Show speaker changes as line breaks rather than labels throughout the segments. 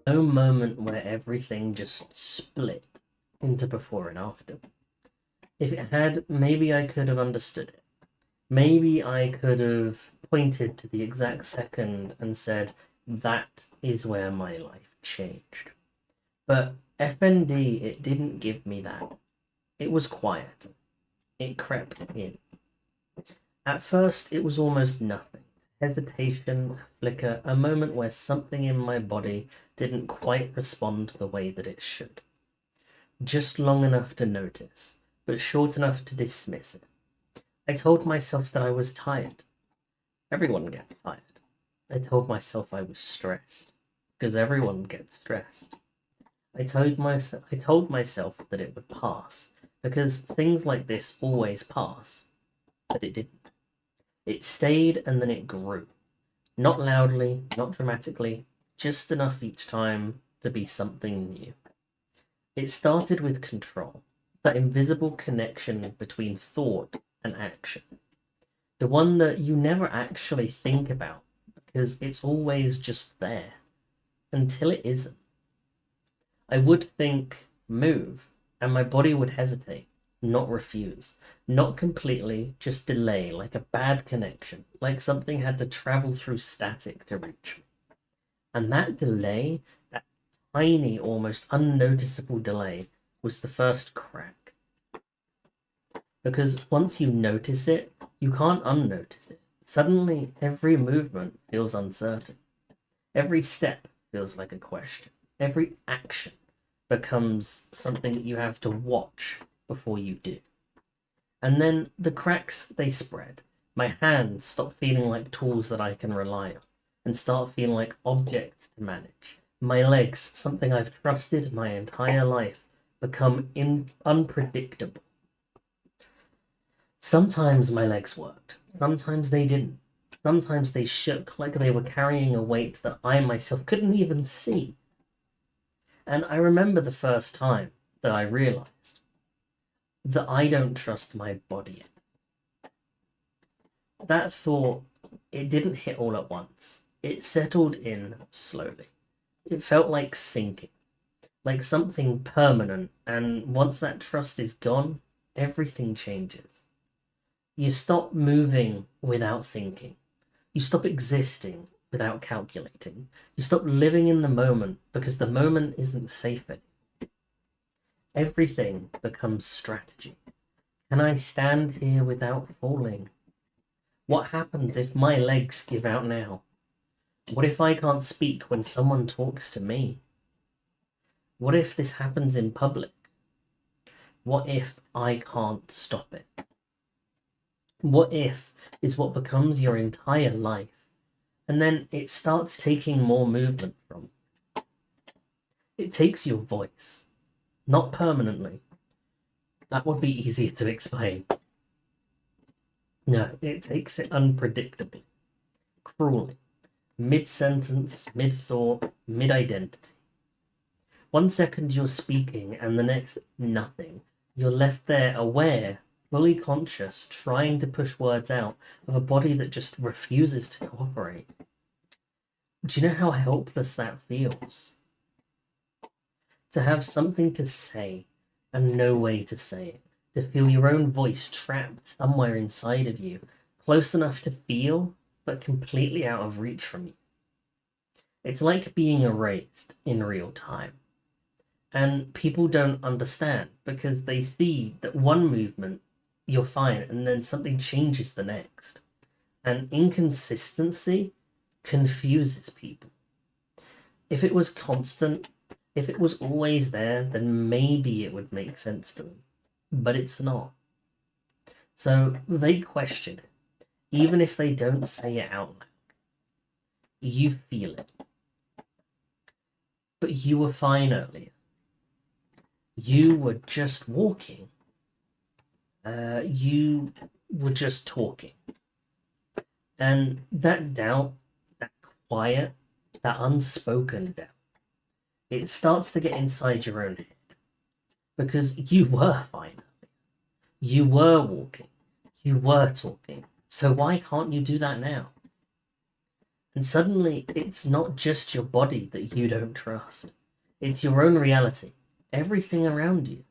No moment where everything just split into before and after. If it had, maybe I could have understood it. Maybe I could have pointed to the exact second and said, that is where my life changed. But FND, it didn't give me that. It was quiet. It crept in. At first, it was almost nothing. Hesitation, a flicker, a moment where something in my body didn't quite respond the way that it should. Just long enough to notice, but short enough to dismiss it. I told myself that I was tired. Everyone gets tired. I told myself I was stressed, because everyone gets stressed. I told myself that it would pass, because things like this always pass, but it didn't. It stayed and then it grew. Not loudly, not dramatically, just enough each time to be something new. It started with control, that invisible connection between thought and action. The one that you never actually think about because it's always just there until it isn't. I would think move, and my body would hesitate, not refuse, not completely, just delay, like a bad connection, like something had to travel through static to reach me. And that delay, that tiny, almost unnoticeable delay, was the first crack. Because once you notice it, you can't unnotice it. Suddenly, every movement feels uncertain. Every step feels like a question. Every action becomes something that you have to watch before you do. And then the cracks, they spread. My hands stop feeling like tools that I can rely on and start feeling like objects to manage. My legs, something I've trusted my entire life, become unpredictable. Sometimes my legs worked, sometimes they didn't. Sometimes they shook like they were carrying a weight that I myself couldn't even see. And I remember the first time that I realized that I don't trust my body. That thought, it didn't hit all at once. It settled in slowly. It felt like sinking, like something permanent, and once that trust is gone, everything changes. You stop moving without thinking. You stop existing without calculating. You stop living in the moment because the moment isn't safe anymore. Everything becomes strategy. Can I stand here without falling? What happens if my legs give out now? What if I can't speak when someone talks to me? What if this happens in public? What if I can't stop it? What if is what becomes your entire life, and then it starts taking more movement from you. It takes your voice, not permanently. That would be easier to explain. No, it takes it unpredictably, cruelly, mid-sentence, mid-thought, mid-identity. 1 second you're speaking, and the next, nothing. You're left there aware, fully conscious, trying to push words out of a body that just refuses to cooperate. Do you know how helpless that feels? To have something to say and no way to say it. To feel your own voice trapped somewhere inside of you, close enough to feel, but completely out of reach from you. It's like being erased in real time. And people don't understand because they see that one movement, you're fine, and then something changes the next. And inconsistency confuses people. If it was constant, if it was always there, then maybe it would make sense to them. But it's not. So they question it, even if they don't say it out loud. You feel it. But you were fine earlier. You were just walking. You were just talking. And that doubt, that quiet, that unspoken doubt, it starts to get inside your own head. Because you were fine. You were walking. You were talking. So why can't you do that now? And suddenly, it's not just your body that you don't trust. It's your own reality, everything around you.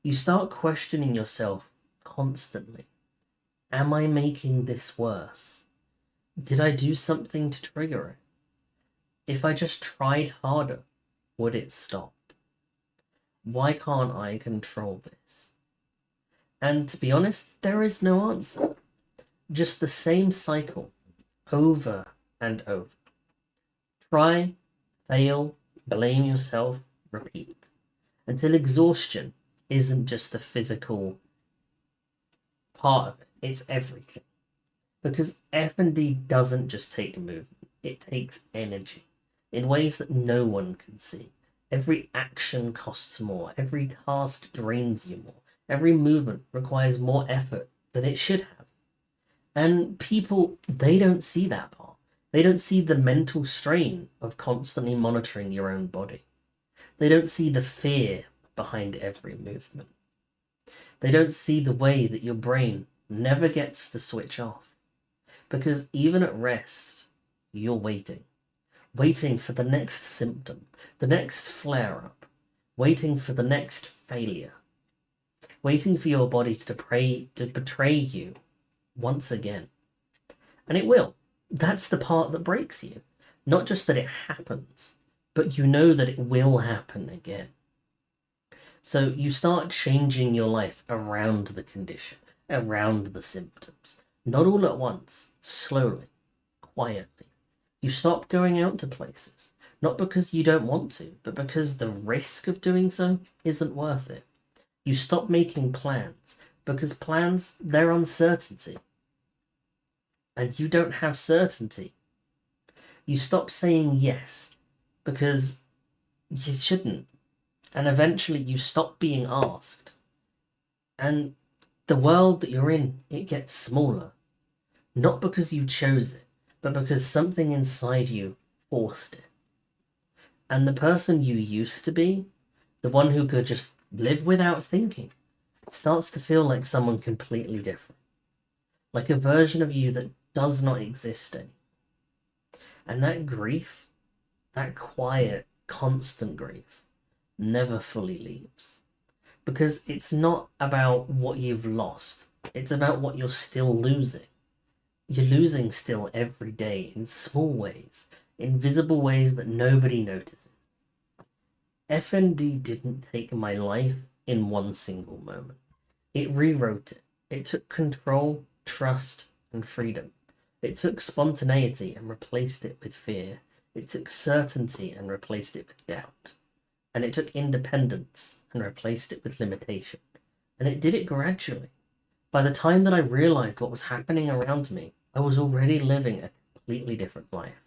You start questioning yourself constantly. Am I making this worse? Did I do something to trigger it? If I just tried harder, would it stop? Why can't I control this? And to be honest, there is no answer. Just the same cycle, over and over. Try, fail, blame yourself, repeat. Until exhaustion isn't just the physical part of it, it's everything. Because FND doesn't just take movement, it takes energy in ways that no one can see. Every action costs more, every task drains you more, every movement requires more effort than it should have. And people, they don't see that part. They don't see the mental strain of constantly monitoring your own body. They don't see the fear behind every movement. They don't see the way that your brain never gets to switch off. Because even at rest, you're waiting for the next symptom, the next flare-up, waiting for the next failure, waiting for your body to betray you once again. And it will. That's the part that breaks you. Not just that it happens, but you know that it will happen again. So you start changing your life around the condition, around the symptoms. Not all at once, slowly, quietly. You stop going out to places, not because you don't want to, but because the risk of doing so isn't worth it. You stop making plans, because plans, they're uncertainty. And you don't have certainty. You stop saying yes, because you shouldn't. And eventually you stop being asked. And the world that you're in, it gets smaller. Not because you chose it, but because something inside you forced it. And the person you used to be, the one who could just live without thinking, starts to feel like someone completely different. Like a version of you that does not exist anymore. And that grief, that quiet, constant grief, never fully leaves. Because it's not about what you've lost, it's about what you're still losing. You're losing still every day in small ways, invisible ways that nobody notices. FND didn't take my life in one single moment. It rewrote it. It took control, trust, and freedom. It took spontaneity and replaced it with fear. It took certainty and replaced it with doubt. And it took independence and replaced it with limitation. And it did it gradually. By the time that I realized what was happening around me, I was already living a completely different life.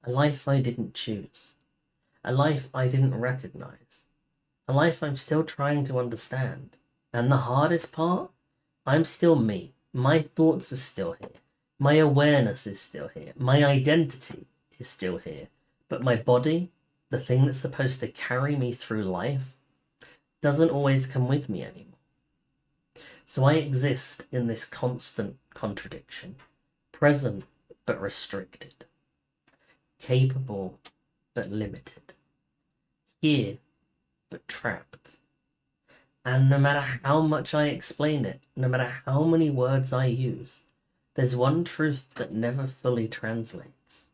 A life I didn't choose. A life I didn't recognize. A life I'm still trying to understand. And the hardest part? I'm still me. My thoughts are still here. My awareness is still here. My identity is still here. But my body, the thing that's supposed to carry me through life, doesn't always come with me anymore. So I exist in this constant contradiction. Present but restricted. Capable but limited. Here but trapped. And no matter how much I explain it, no matter how many words I use, there's one truth that never fully translates.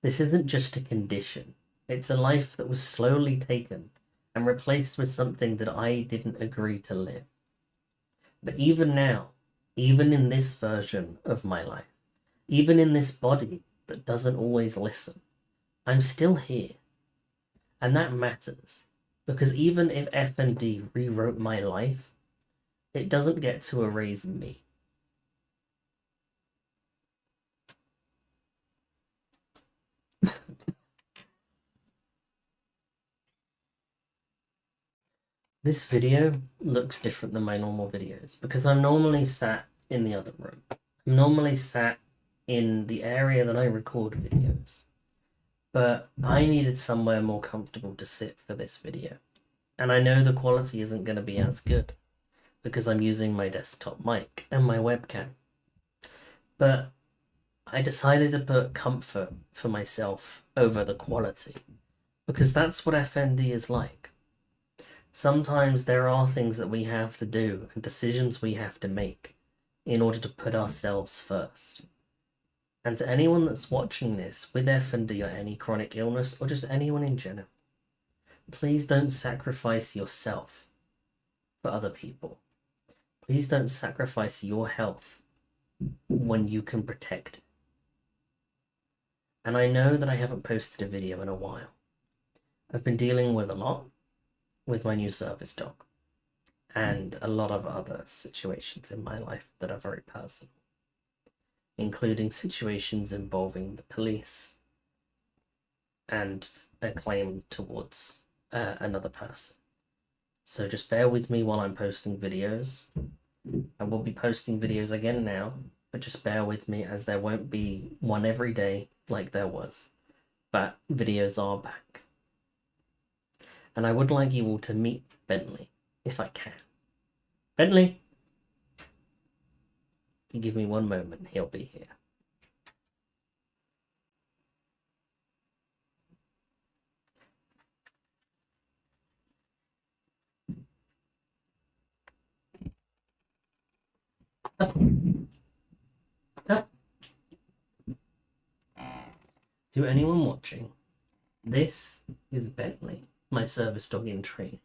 This isn't just a condition. It's a life that was slowly taken and replaced with something that I didn't agree to live. But even now, even in this version of my life, even in this body that doesn't always listen, I'm still here. And that matters, because even if FND rewrote my life, it doesn't get to erase me. This video looks different than my normal videos because I'm normally sat in the other room. I'm normally sat in the area that I record videos. But I needed somewhere more comfortable to sit for this video. And I know the quality isn't going to be as good because I'm using my desktop mic and my webcam. But I decided to put comfort for myself over the quality, because that's what FND is like. Sometimes there are things that we have to do and decisions we have to make in order to put ourselves first. And to anyone that's watching this with FND or any chronic illness, or just anyone in general, please don't sacrifice yourself for other people. Please don't sacrifice your health when you can protect it. And I know that I haven't posted a video in a while. I've been dealing with a lot with my new service dog and a lot of other situations in my life that are very personal, including situations involving the police and a claim towards another person. So just bear with me while I'm posting videos. I will be posting videos again now, but just bear with me as there won't be one every day like there was. But videos are back. And I would like you all to meet Bentley, if I can. Bentley! If you give me one moment, he'll be here. Up. Up. To anyone watching, this is Bentley, my service dog in training.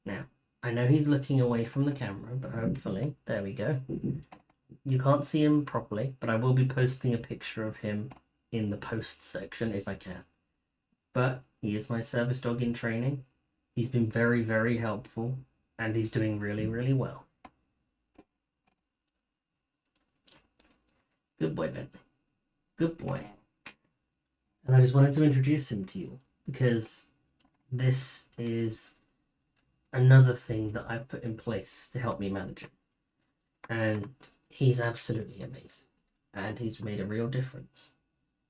Now, I know he's looking away from the camera, but hopefully, there we go. You can't see him properly, but I will be posting a picture of him in the post section if I can. But he is my service dog in training. He's been very, very helpful, and he's doing really, really well. Good boy, Bentley. Good boy. And I just wanted to introduce him to you, because this is another thing that I've put in place to help me manage it. And he's absolutely amazing. And he's made a real difference.